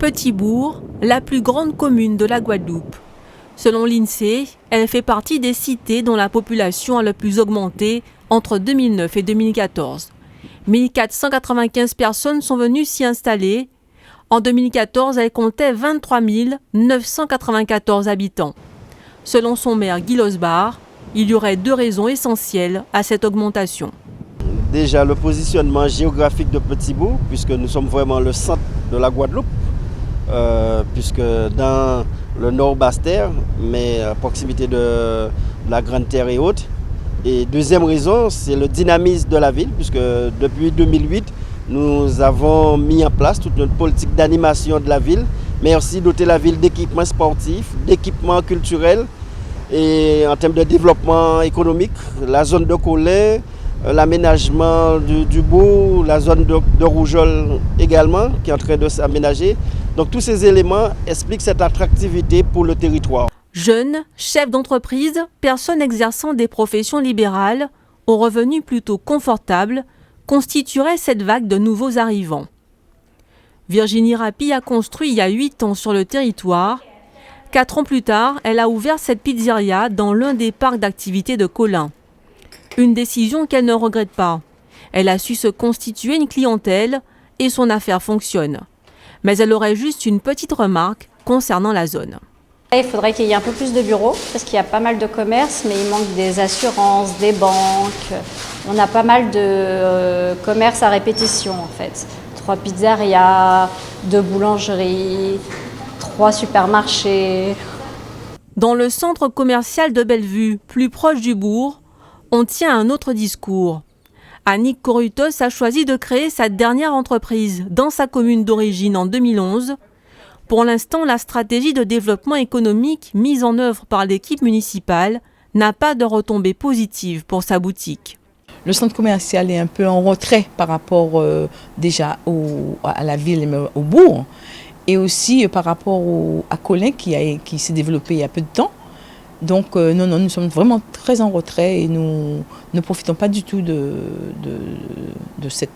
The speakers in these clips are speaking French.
Petit-Bourg, la plus grande commune de la Guadeloupe. Selon l'INSEE, elle fait partie des cités dont la population a le plus augmenté entre 2009 et 2014. 1495 personnes sont venues s'y installer. En 2014, elle comptait 23 994 habitants. Selon son maire Guy Losbar, il y aurait deux raisons essentielles à cette augmentation. Déjà le positionnement géographique de Petit-Bourg, puisque nous sommes vraiment le centre de la Guadeloupe, puisque dans le nord Basse-Terre, mais à proximité de la Grande Terre et autres. Et deuxième raison, c'est le dynamisme de la ville, puisque depuis 2008, nous avons mis en place toute notre politique d'animation de la ville, mais aussi doter la ville d'équipements sportifs, d'équipements culturels et en termes de développement économique, la zone de Colin, l'aménagement du bourg, la zone de Rougeole également qui est en train de s'aménager. Donc tous ces éléments expliquent cette attractivité pour le territoire. Jeunes, chefs d'entreprise, personnes exerçant des professions libérales, aux revenus plutôt confortables, constitueraient cette vague de nouveaux arrivants. Virginie Rapi a construit il y a 8 ans sur le territoire. 4 ans plus tard, elle a ouvert cette pizzeria dans l'un des parcs d'activités de Colin. Une décision qu'elle ne regrette pas. Elle a su se constituer une clientèle et son affaire fonctionne. Mais elle aurait juste une petite remarque concernant la zone. Il faudrait qu'il y ait un peu plus de bureaux parce qu'il y a pas mal de commerces, mais il manque des assurances, des banques. On a pas mal de commerces à répétition en fait. 3 pizzerias, 2 boulangeries, 3 supermarchés. Dans le centre commercial de Bellevue, plus proche du bourg, on tient un autre discours. Annick Corutos a choisi de créer sa dernière entreprise dans sa commune d'origine en 2011. Pour l'instant, la stratégie de développement économique mise en œuvre par l'équipe municipale n'a pas de retombées positives pour sa boutique. Le centre commercial est un peu en retrait par rapport déjà à la ville, mais au bourg, et aussi par rapport à Colin qui s'est développé il y a peu de temps. Donc non, nous sommes vraiment très en retrait et nous ne profitons pas du tout de cette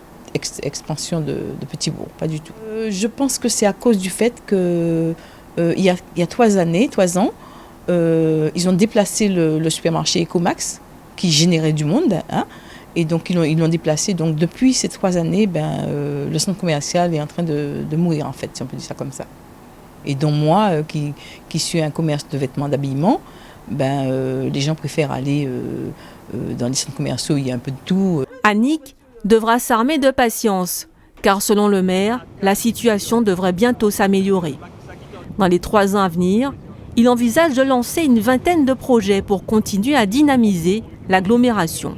expansion de Petit-Bourg, pas du tout. Je pense que c'est à cause du fait que il y a 3 ans, ils ont déplacé le supermarché Ecomax qui générait du monde, hein, et donc ils l'ont déplacé. Donc depuis ces 3 années, le centre commercial est en train de mourir en fait, si on peut dire ça comme ça. Et donc moi, qui suis un commerce de vêtements, d'habillement, les gens préfèrent aller dans les centres commerciaux où il y a un peu de tout. Annick devra s'armer de patience, car selon le maire, la situation devrait bientôt s'améliorer. Dans les 3 ans à venir, il envisage de lancer une vingtaine de projets pour continuer à dynamiser l'agglomération.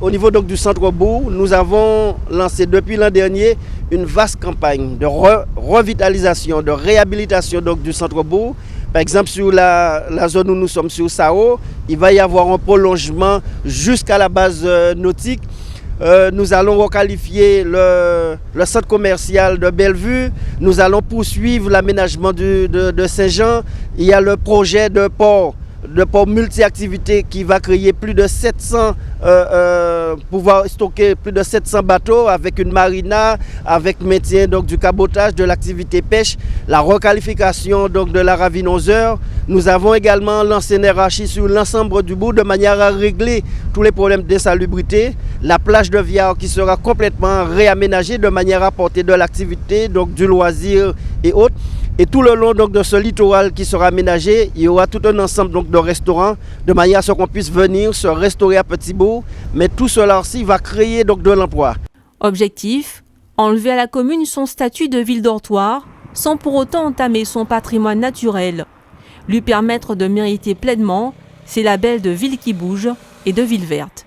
Au niveau donc du centre-bourg, nous avons lancé depuis l'an dernier une vaste campagne de revitalisation, de réhabilitation donc du centre-bourg. Par exemple, sur la zone où nous sommes, sur Sao, il va y avoir un prolongement jusqu'à la base nautique. Nous allons requalifier le centre commercial de Bellevue. Nous allons poursuivre l'aménagement de Saint-Jean. Il y a le projet de port multi-activités qui va créer plus de 700, pouvoir stocker plus de 700 bateaux avec une marina, avec maintien donc du cabotage, de l'activité pêche, la requalification donc de la ravine 11h. Nous avons également lancé une hiérarchie sur l'ensemble du bourg de manière à régler tous les problèmes d'insalubrité. La plage de Viard qui sera complètement réaménagée de manière à apporter de l'activité, donc du loisir et autres. Et tout le long donc, de ce littoral qui sera aménagé, il y aura tout un ensemble donc, de restaurants, de manière à ce qu'on puisse venir se restaurer à Petit-Bourg. Mais tout cela aussi va créer donc, de l'emploi. Objectif, enlever à la commune son statut de ville dortoir, sans pour autant entamer son patrimoine naturel. Lui permettre de mériter pleinement ses labels de ville qui bouge et de ville verte.